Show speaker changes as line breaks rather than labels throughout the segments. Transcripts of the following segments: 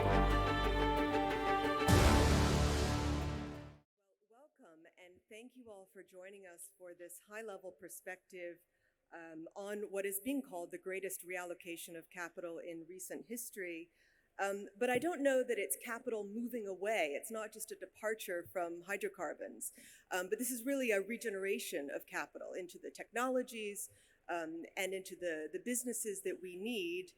Welcome, and thank you all for joining us for this high-level perspective on what is being called the greatest reallocation of capital in recent history. But I don't know that it's capital moving away. It's not just a departure from hydrocarbons, but this is really a regeneration of capital into the technologies and into the businesses that we need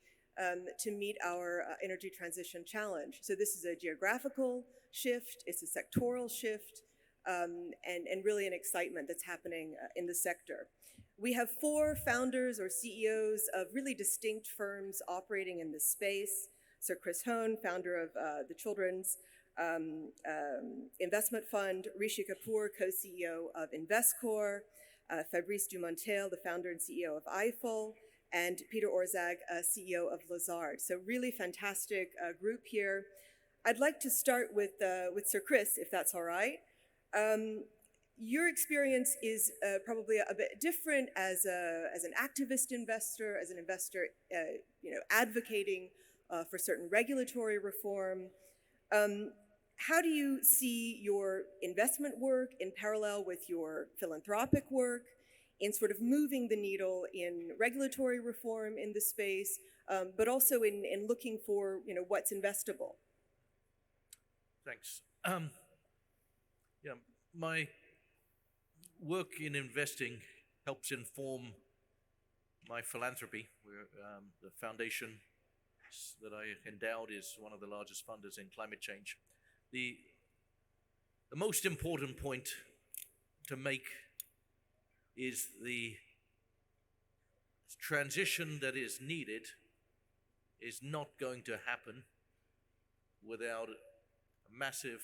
to meet our energy transition challenge. So this is a geographical shift, it's a sectoral shift, and really an excitement that's happening in the sector. We have 4 founders or CEOs of really distinct firms operating in this space. Sir Chris Hone, founder of the Children's Investment Fund, Rishi Kapoor, co-CEO of Investcorp, Fabrice Dumontel, the founder and CEO of Eiffel, and Peter Orszag, CEO of Lazard. So really fantastic group here. I'd like to start with Sir Chris, if that's all right. Your experience is probably a bit different as an activist investor, as an investor, advocating for certain regulatory reform. How do you see your investment work in parallel with your philanthropic work in sort of moving the needle in regulatory reform in the space, but also in looking for what's investable?
Thanks. My work in investing helps inform my philanthropy. The foundation that I endowed is one of the largest funders in climate change. The most important point to make is the transition that is needed is not going to happen without a massive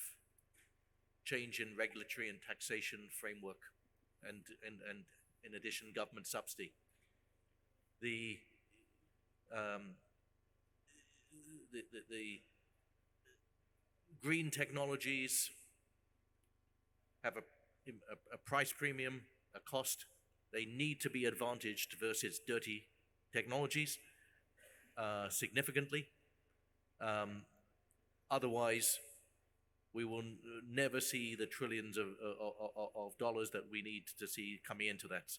change in regulatory and taxation framework and in addition government subsidy. The green technologies have a price premium, a cost. They need to be advantaged versus dirty technologies significantly. Otherwise, we will never see the trillions of dollars that we need to see coming into that.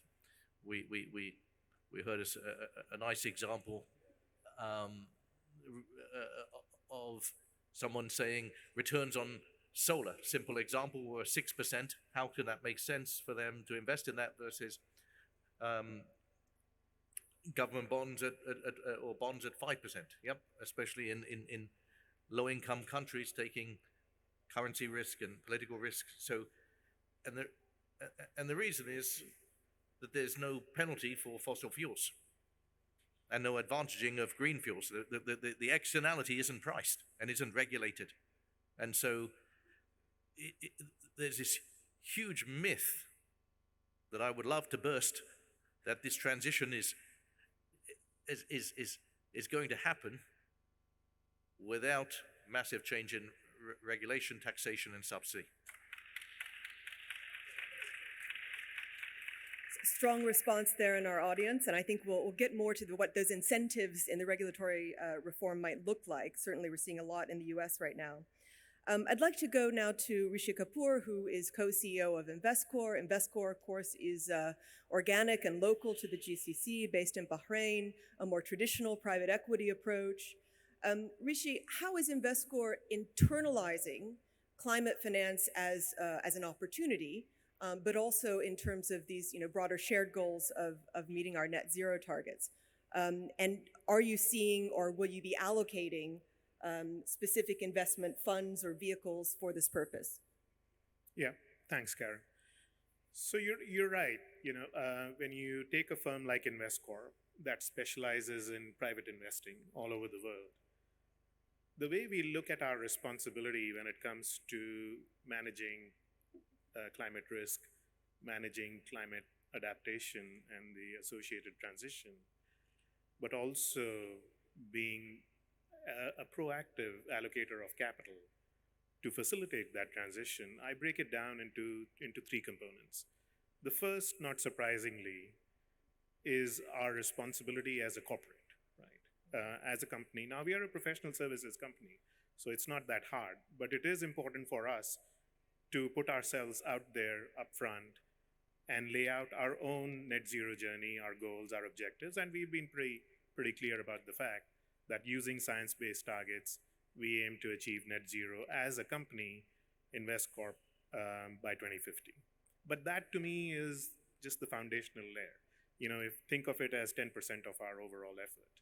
We heard a nice example of someone saying returns on solar. Simple example were 6%. How can that make sense for them to invest in that versus government bonds or bonds at 5%? Yep, especially in low-income countries taking currency risk and political risk. So, and the reason is that there's no penalty for fossil fuels and no advantaging of green fuels. The externality isn't priced and isn't regulated. And so there's this huge myth that I would love to burst, that this transition is going to happen without massive change in regulation, taxation, and subsidy.
Strong response there in our audience, and I think we'll get more to what those incentives in the regulatory reform might look like. Certainly we're seeing a lot in the US right now. I'd like to go now to Rishi Kapoor, who is co-CEO of Investcorp. Investcorp, of course, is organic and local to the GCC, based in Bahrain, a more traditional private equity approach. Rishi, how is Investcorp internalizing climate finance as an opportunity, but also in terms of these broader shared goals of meeting our net zero targets? And are you seeing, or will you be allocating specific investment funds or vehicles for this purpose?
Yeah, thanks, Karen. So you're right. When you take a firm like Investcorp that specializes in private investing all over the world, the way we look at our responsibility when it comes to managing climate risk, managing climate adaptation and the associated transition, but also being a proactive allocator of capital to facilitate that transition, I break it down into 3 components. The first, not surprisingly, is our responsibility as a corporate, right? As a company. Now, we are a professional services company, So it's not that hard, but it is important for us to put ourselves out there upfront and lay out our own net zero journey, our goals, our objectives. And we've been pretty clear about the fact that using science-based targets, we aim to achieve net zero as a company, InvestCorp, by 2050. But that to me is just the foundational layer. Think of it as 10% of our overall effort.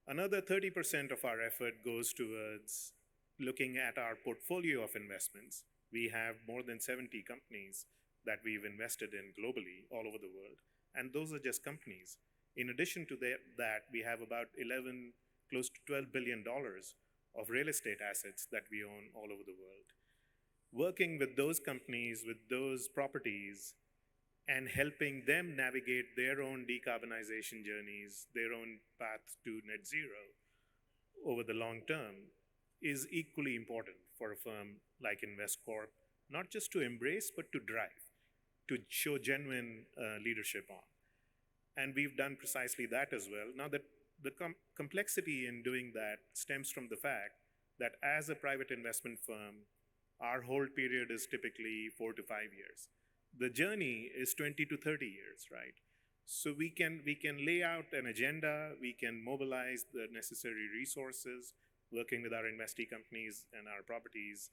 Another 30% of our effort goes towards looking at our portfolio of investments. We have more than 70 companies that we've invested in globally, all over the world. And those are just companies. In addition to that, we have about 11, close to $12 billion of real estate assets that we own all over the world. Working with those companies, with those properties, and helping them navigate their own decarbonization journeys, their own path to net zero over the long term is equally important for a firm like InvestCorp, not just to embrace, but to drive, to show genuine leadership on. And we've done precisely that as well. Now, the complexity in doing that stems from the fact that as a private investment firm, our hold period is typically 4 to 5 years. The journey is 20 to 30 years, right? So we can lay out an agenda, we can mobilize the necessary resources, working with our investee companies and our properties.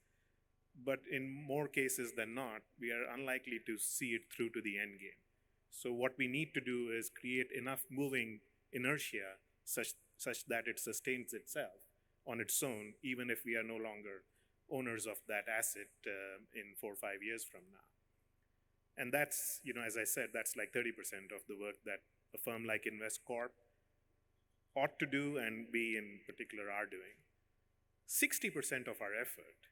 But in more cases than not, we are unlikely to see it through to the end game. So what we need to do is create enough moving inertia such that it sustains itself on its own, even if we are no longer owners of that asset in 4 or 5 years from now. And that's, as I said, that's like 30% of the work that a firm like InvestCorp ought to do, and we in particular are doing. 60% of our effort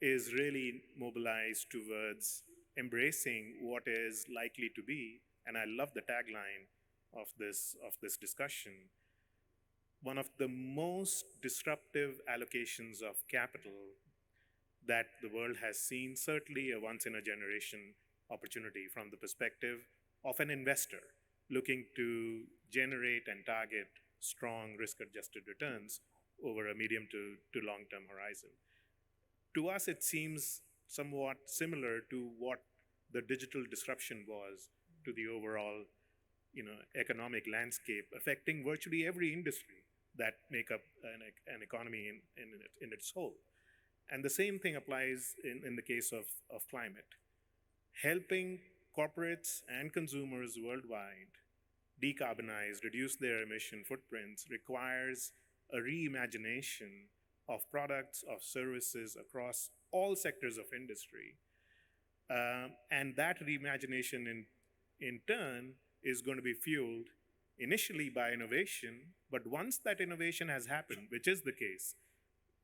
is really mobilized towards embracing what is likely to be, and I love the tagline of this discussion, one of the most disruptive allocations of capital that the world has seen, certainly a once-in-a-generation opportunity from the perspective of an investor looking to generate and target strong risk-adjusted returns over a medium to long-term horizon. To us, it seems somewhat similar to what the digital disruption was to the overall economic landscape, affecting virtually every industry that make up an economy in its whole. And the same thing applies in the case of climate. Helping corporates and consumers worldwide decarbonize, reduce their emission footprints requires a reimagination of products, of services across all sectors of industry. And that reimagination in turn is going to be fueled initially by innovation, but once that innovation has happened, which is the case,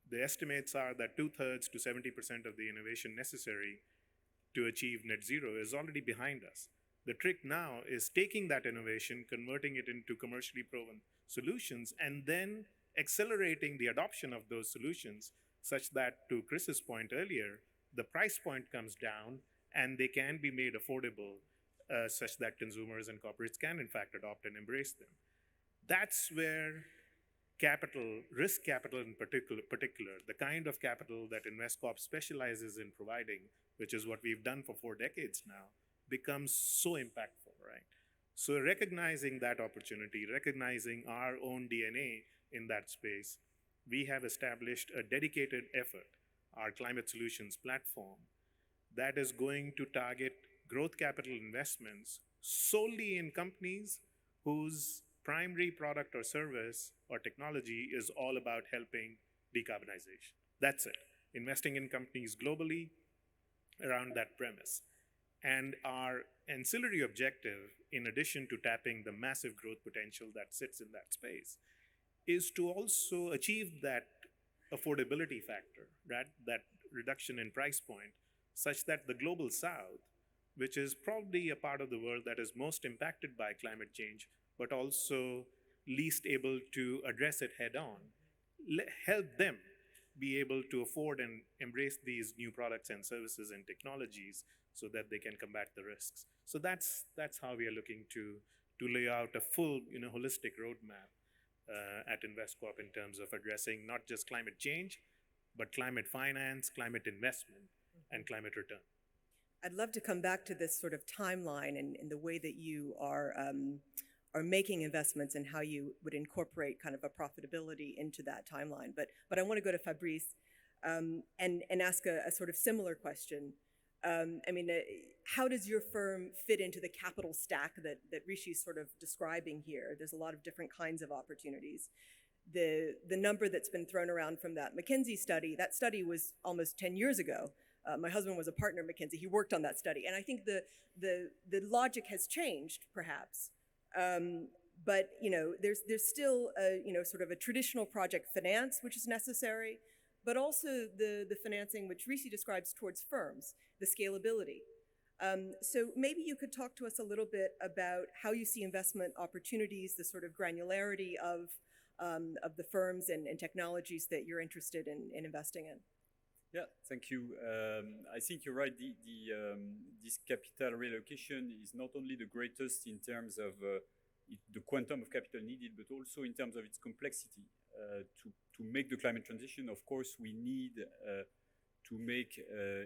the estimates are that 2/3 to 70% of the innovation necessary to achieve net zero is already behind us. The trick now is taking that innovation, converting it into commercially proven solutions, and then accelerating the adoption of those solutions such that, to Chris's point earlier, the price point comes down and they can be made affordable such that consumers and corporates can in fact adopt and embrace them. That's where capital, risk capital in particular, the kind of capital that InvestCorp specializes in providing, which is what we've done for 4 decades now, becomes so impactful, right? So recognizing that opportunity, recognizing our own DNA in that space, we have established a dedicated effort, our Climate Solutions platform, that is going to target growth capital investments solely in companies whose primary product or service or technology is all about helping decarbonization. That's it. Investing in companies globally around that premise. And our ancillary objective, in addition to tapping the massive growth potential that sits in that space, is to also achieve that affordability factor, right? That reduction in price point, such that the global south, which is probably a part of the world that is most impacted by climate change, but also least able to address it head on, help them be able to afford and embrace these new products and services and technologies so that they can combat the risks. So that's how we are looking to lay out a full, holistic roadmap at InvestCorp in terms of addressing not just climate change, but climate finance, climate investment, and climate return.
I'd love to come back to this sort of timeline and the way that you are making investments and how you would incorporate kind of a profitability into that timeline. But I want to go to Fabrice and ask a sort of similar question. How does your firm fit into the capital stack that Rishi's sort of describing here? There's a lot of different kinds of opportunities. The number that's been thrown around from that McKinsey study, that study was almost 10 years ago. My husband was a partner at McKinsey. He worked on that study. And I think the logic has changed, perhaps. But there's still sort of a traditional project finance, which is necessary, but also the financing which Rishi describes towards firms, the scalability. So maybe you could talk to us a little bit about how you see investment opportunities, the sort of granularity of the firms and technologies that you're interested in investing in.
Yeah, thank you. I think you're right. This capital reallocation is not only the greatest in terms of the quantum of capital needed, but also in terms of its complexity. To make the climate transition, of course, we need to make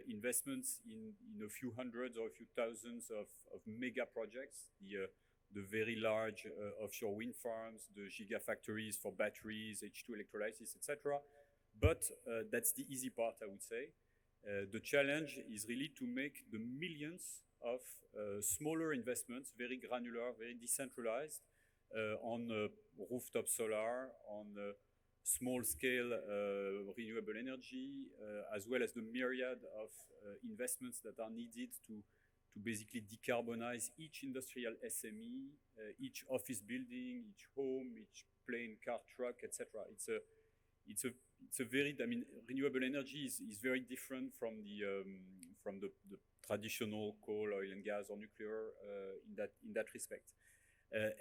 investments in a few hundreds or a few thousands of mega projects, the very large offshore wind farms, the gigafactories for batteries, H2 electrolysis, etc. But that's the easy part, I would say. The challenge is really to make the millions of smaller investments, very granular, very decentralized, on rooftop solar, on small-scale renewable energy, as well as the myriad of investments that are needed to basically decarbonize each industrial SME, each office building, each home, each plane, car, truck, etc. It's a very, renewable energy is very different from the traditional coal, oil and gas, or nuclear in that respect.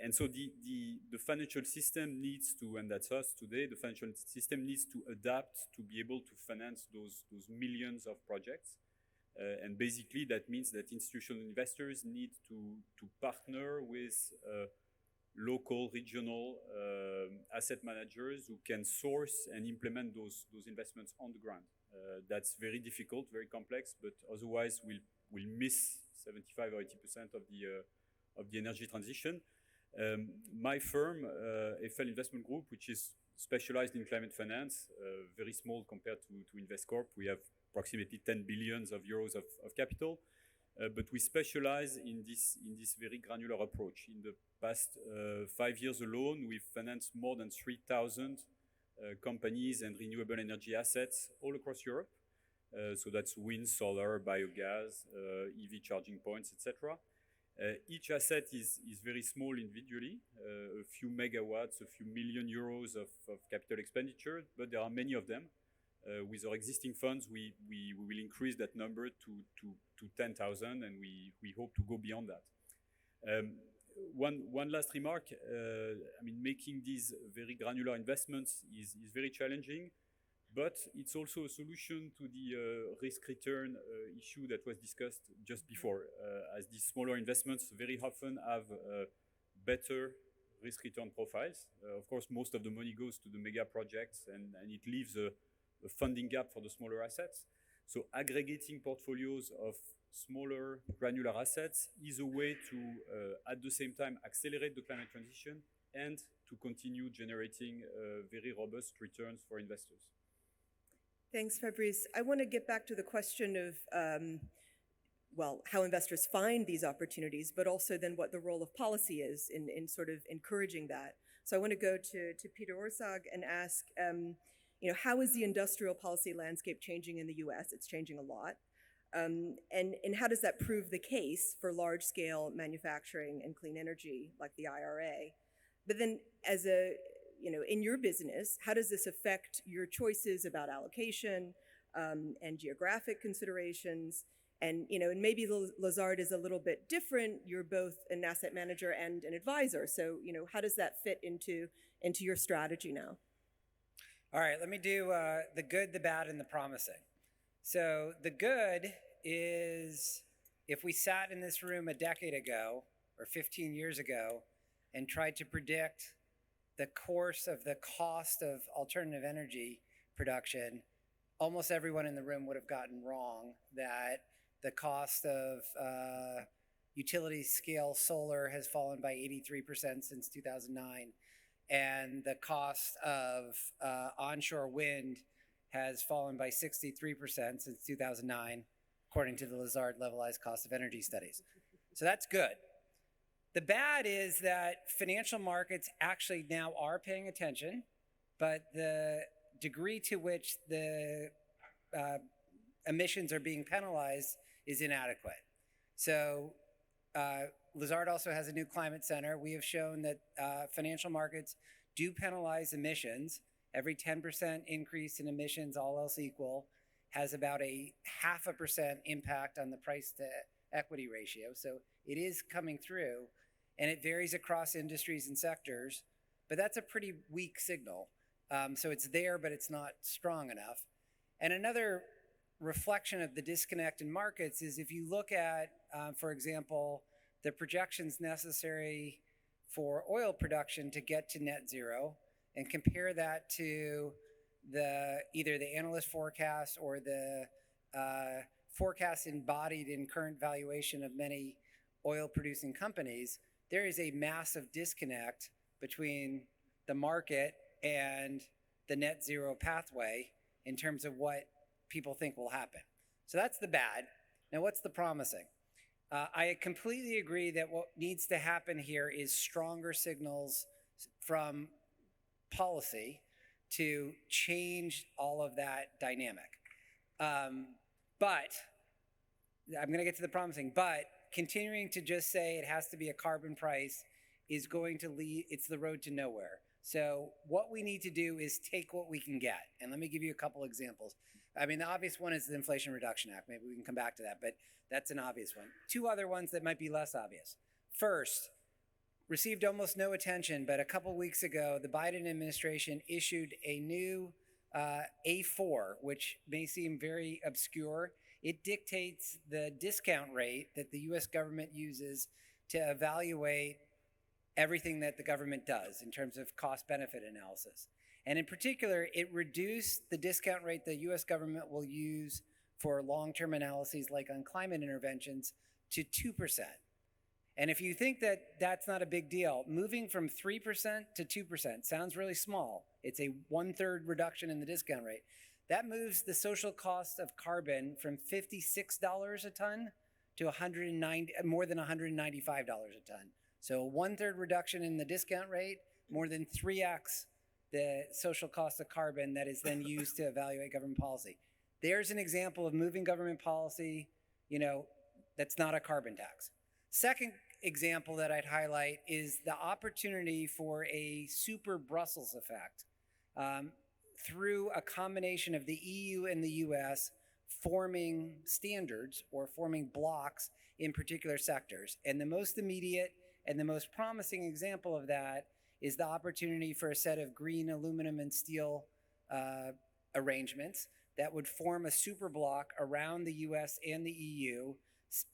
And so the financial system needs to, and that's us today, the financial system needs to adapt to be able to finance those millions of projects. And basically that means that institutional investors need to partner with local, regional asset managers who can source and implement those investments on the ground. That's very difficult, very complex, but otherwise we'll miss 75 or 80% of the energy transition. My firm, Eiffel Investment Group, which is specialized in climate finance, very small compared to InvestCorp. We have approximately 10 billion euros of capital, but we specialize in this very granular approach. In the past 5 years alone, we've financed more than 3,000 companies and renewable energy assets all across Europe. So that's wind, solar, biogas, EV charging points, etc. Each asset is very small individually, a few megawatts, a few million euros of capital expenditure, but there are many of them. With our existing funds, we will increase that number to 10,000, and we hope to go beyond that. One last remark, making these very granular investments is very challenging, but it's also a solution to the risk-return issue that was discussed just before, as these smaller investments very often have better risk-return profiles. Of course, most of the money goes to the mega projects, and it leaves a funding gap for the smaller assets. So aggregating portfolios of smaller granular assets is a way to, at the same time, accelerate the climate transition and to continue generating very robust returns for investors.
Thanks, Fabrice. I want to get back to the question of, how investors find these opportunities, but also then what the role of policy is in sort of encouraging that. So I want to go to Peter Orsag and ask, how is the industrial policy landscape changing in the US? It's changing a lot. And how does that prove the case for large-scale manufacturing and clean energy like the IRA? But then in your business, how does this affect your choices about allocation and geographic considerations? And maybe Lazard is a little bit different. You're both an asset manager and an advisor. So how does that fit into your strategy now?
All right, let me do the good, the bad, and the promising. So the good is if we sat in this room a decade ago or 15 years ago and tried to predict the course of the cost of alternative energy production, almost everyone in the room would have gotten wrong that the cost of utility scale solar has fallen by 83% since 2009, and the cost of onshore wind has fallen by 63% since 2009, according to the Lazard Levelized Cost of Energy Studies. So that's good. The bad is that financial markets actually now are paying attention, but the degree to which the emissions are being penalized is inadequate. So Lazard also has a new climate center. We have shown that financial markets do penalize emissions. Every 10% increase in emissions, all else equal, has about a 0.5% impact on the price to equity ratio. So it is coming through, and it varies across industries and sectors, but that's a pretty weak signal. So it's there, but it's not strong enough. And another reflection of the disconnect in markets is if you look at, for example, the projections necessary for oil production to get to net zero, and compare that to either the analyst forecast or the forecast embodied in current valuation of many oil-producing companies, there is a massive disconnect between the market and the net zero pathway in terms of what people think will happen. So that's the bad. Now, what's the promising? I completely agree that what needs to happen here is stronger signals from policy to change all of that dynamic. But I'm going to get to the promising, but continuing to just say it has to be a carbon price is going to lead, it's the road to nowhere. So what we need to do is take what we can get. And let me give you a couple examples. I mean, the obvious one is the Inflation Reduction Act. Maybe we can come back to that, but that's an obvious one. Two other ones that might be less obvious. First, received almost no attention, but a couple weeks ago, the Biden administration issued a new A4, which may seem very obscure. It dictates the discount rate that the US government uses to evaluate everything that the government does in terms of cost-benefit analysis. And in particular, it reduced the discount rate the US government will use for long-term analyses like on climate interventions to 2%. And if you think that that's not a big deal, moving from 3% to 2% sounds really small. It's a 1/3 reduction in the discount rate. That moves the social cost of carbon from $56 a ton to more than $195 a ton. So a 1/3 reduction in the discount rate, more than 3x the social cost of carbon that is then used to evaluate government policy. There's an example of moving government policy, that's not a carbon tax. Second example that I'd highlight is the opportunity for a super Brussels effect through a combination of the EU and the US forming standards or forming blocks in particular sectors. And the most immediate and the most promising example of that is the opportunity for a set of green aluminum and steel arrangements that would form a super block around the US and the EU,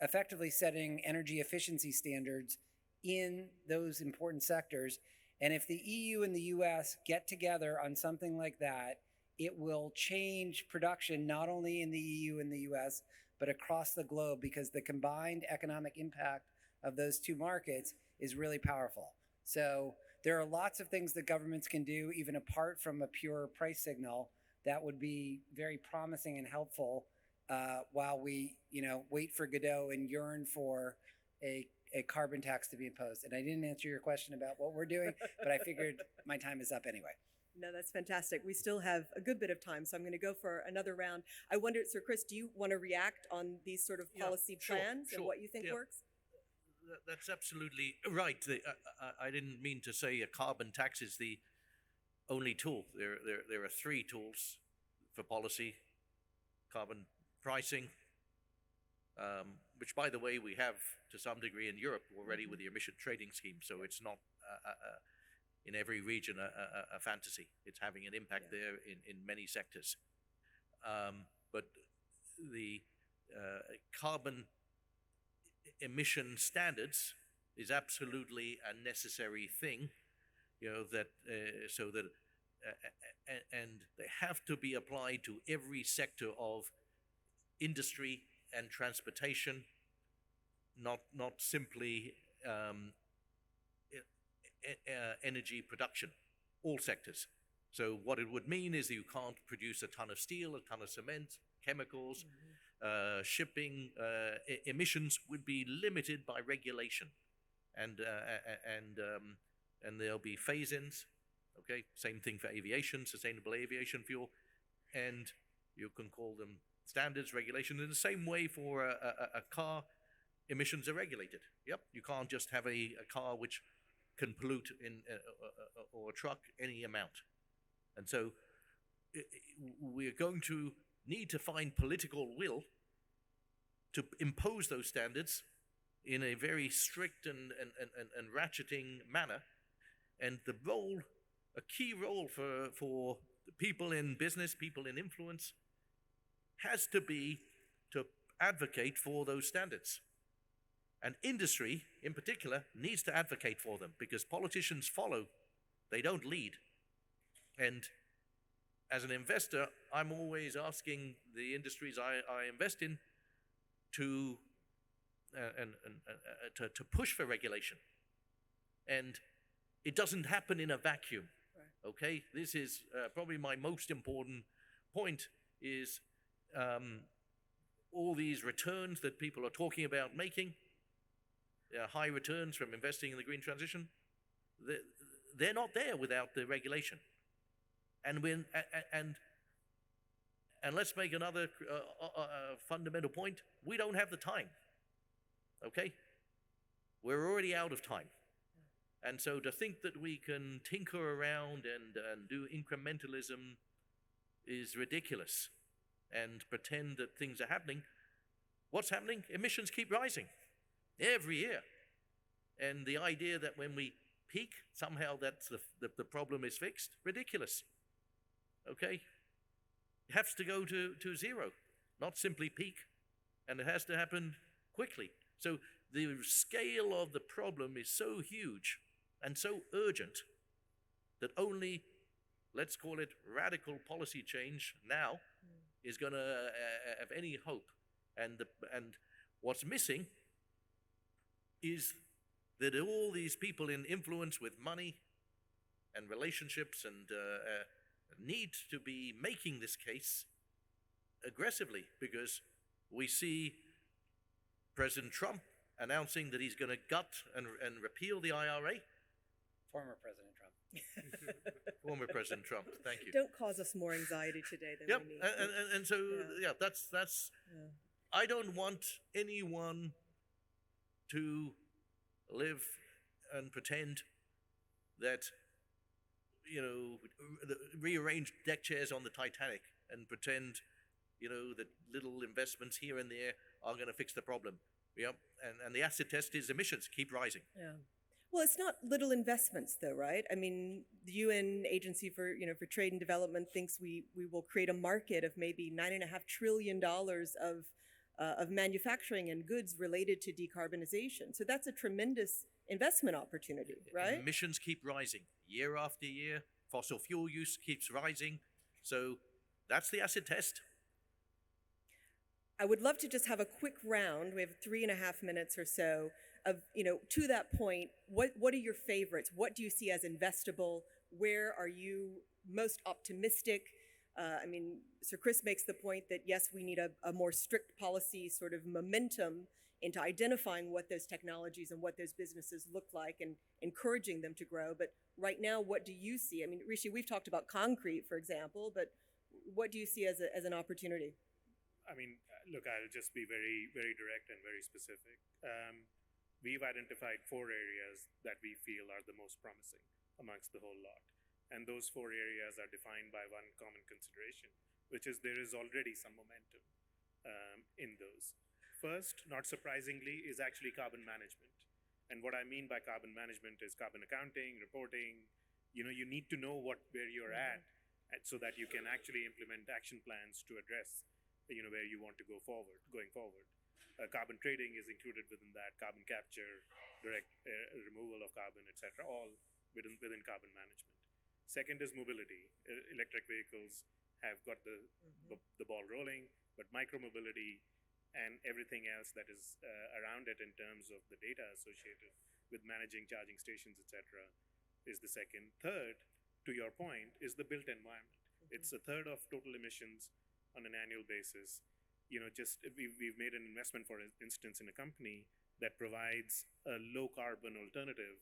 effectively setting energy efficiency standards in those important sectors. And if the EU and the US get together on something like that, it will change production not only in the EU and the US, but across the globe, because the combined economic impact of those two markets is really powerful. So there are lots of things that governments can do, even apart from a pure price signal, that would be very promising and helpful while we, wait for Godot and yearn for a carbon tax to be imposed. And I didn't answer your question about what we're doing, but I figured my time is up anyway.
No, that's fantastic. We still have a good bit of time, so I'm going to go for another round. I wonder, Sir Chris, do you want to react on these sort of policy plans and what you think works?
That's absolutely right. I didn't mean to say a carbon tax is the only tool. There are three tools for policy: carbon pricing, which, by the way, we have to some degree in Europe already with the emission trading scheme. So it's not in every region a fantasy. It's having an impact there in many sectors. But the carbon emission standards is absolutely a necessary thing, that so that and they have to be applied to every sector of industry and transportation, not simply energy production, all sectors. So what it would mean is that you can't produce a ton of steel, a ton of cement, chemicals, shipping. Emissions would be limited by regulation, and there'll be phase-ins. Okay, same thing for aviation, sustainable aviation fuel, and you can call them standards, regulations. In the same way for a car, emissions are regulated. Yep, you can't just have a car which can pollute or a truck any amount. And so we're going to need to find political will to impose those standards in a very strict and ratcheting manner. And the role, a key role for people in business, people in influence, has to be to advocate for those standards. And industry, in particular, needs to advocate for them, because politicians follow, they don't lead. And as an investor, I'm always asking the industries I invest in to push for regulation. And it doesn't happen in a vacuum. Right. Okay, this is probably my most important point, is all these returns that people are talking about making, high returns from investing in the green transition, they're not there without the regulation. And let's make another fundamental point. We don't have the time. Okay? We're already out of time. And so to think that we can tinker around and do incrementalism is ridiculous, and pretend that things are happening. What's happening? Emissions keep rising every year. And the idea that when we peak, somehow that's the problem is fixed, ridiculous. Okay? It has to go to zero, not simply peak. And it has to happen quickly. So the scale of the problem is so huge and so urgent that only, let's call it, radical policy change now is going to have any hope. And what's missing is that all these people in influence with money and relationships and need to be making this case aggressively, because we see President Trump announcing that he's going to gut and repeal the IRA.
Former President Trump.
Former President Trump, thank you.
Don't cause us more anxiety today than we need.
And so, that's I don't want anyone to live and pretend that, rearrange deck chairs on the Titanic and pretend, that little investments here and there are going to fix the problem. Yep. And the acid test is emissions keep rising.
Yeah. Well, it's not little investments, though, right? I mean, the UN Agency for Trade and Development thinks we will create a market of maybe $9.5 trillion of manufacturing and goods related to decarbonization. So that's a tremendous investment opportunity, right?
Emissions keep rising year after year. Fossil fuel use keeps rising. So that's the acid test.
I would love to just have a quick round. We have 3.5 minutes or so of, to that point, what are your favorites? What do you see as investable? Where are you most optimistic? Sir Chris makes the point that, yes, we need a more strict policy sort of momentum into identifying what those technologies and what those businesses look like and encouraging them to grow. But right now, what do you see? I mean, Rishi, we've talked about concrete, for example, but what do you see as an opportunity?
Look, I'll just be very, very direct and very specific. We've identified 4 areas that we feel are the most promising amongst the whole lot. And those 4 areas are defined by one common consideration, which is there is already some momentum in those. First, not surprisingly, is actually carbon management. And what I mean by carbon management is carbon accounting, reporting. You need to know where you're at so that you can actually implement action plans to address where you want to going forward. Carbon trading is included within that, carbon capture, direct removal of carbon, etc., all within carbon management. Second is mobility. Electric vehicles have got the ball rolling, but micromobility and everything else that is around it in terms of the data associated with managing charging stations, etc., is the second. Third, to your point, is the built environment. It's a third of total emissions on an annual basis. We've made an investment, for instance, in a company that provides a low carbon alternative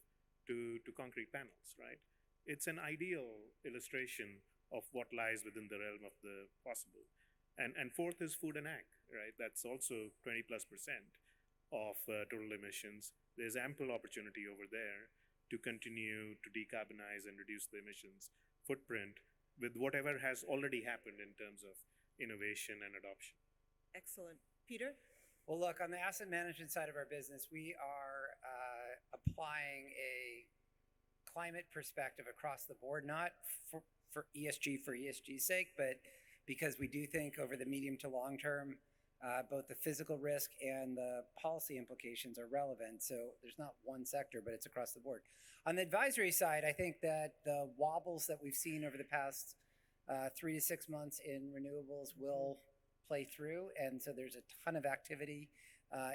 to concrete panels, right? It's an ideal illustration of what lies within the realm of the possible. And fourth is food and ag, right? That's also 20+% of total emissions. There's ample opportunity over there to continue to decarbonize and reduce the emissions footprint with whatever has already happened in terms of innovation and adoption.
Excellent. Peter?
Well, look, on the asset management side of our business, we are applying a climate perspective across the board, not for ESG's sake, but because we do think over the medium to long term, both the physical risk and the policy implications are relevant. So there's not one sector, but it's across the board. On the advisory side, I think that the wobbles that we've seen over the past 3 to 6 months in renewables will play through. And so there's a ton of activity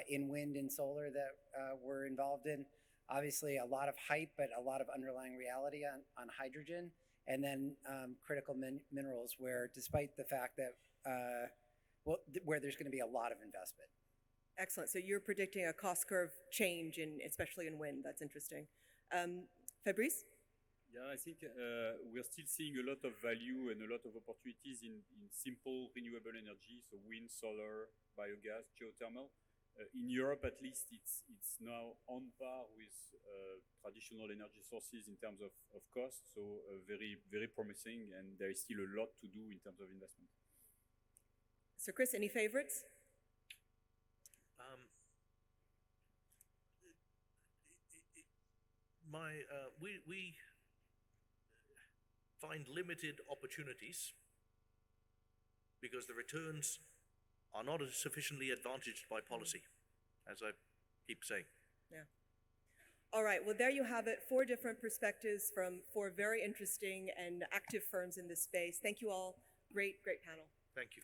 in wind and solar that we're involved in. Obviously, a lot of hype, but a lot of underlying reality on hydrogen. And then critical minerals, where despite the fact that where there's going to be a lot of investment.
Excellent. So you're predicting a cost curve change, especially in wind. That's interesting. Fabrice?
Yeah, I think we're still seeing a lot of value and a lot of opportunities in simple renewable energy, so wind, solar, biogas, geothermal. In Europe, at least, it's now on par with traditional energy sources in terms of cost, so very, very promising, and there is still a lot to do in terms of investment.
So Chris, any favorites?
We find limited opportunities because the returns are not sufficiently advantaged by policy, as I keep saying.
Yeah. All right. Well, there you have it. 4 different perspectives from 4 very interesting and active firms in this space. Thank you all. Great panel.
Thank you.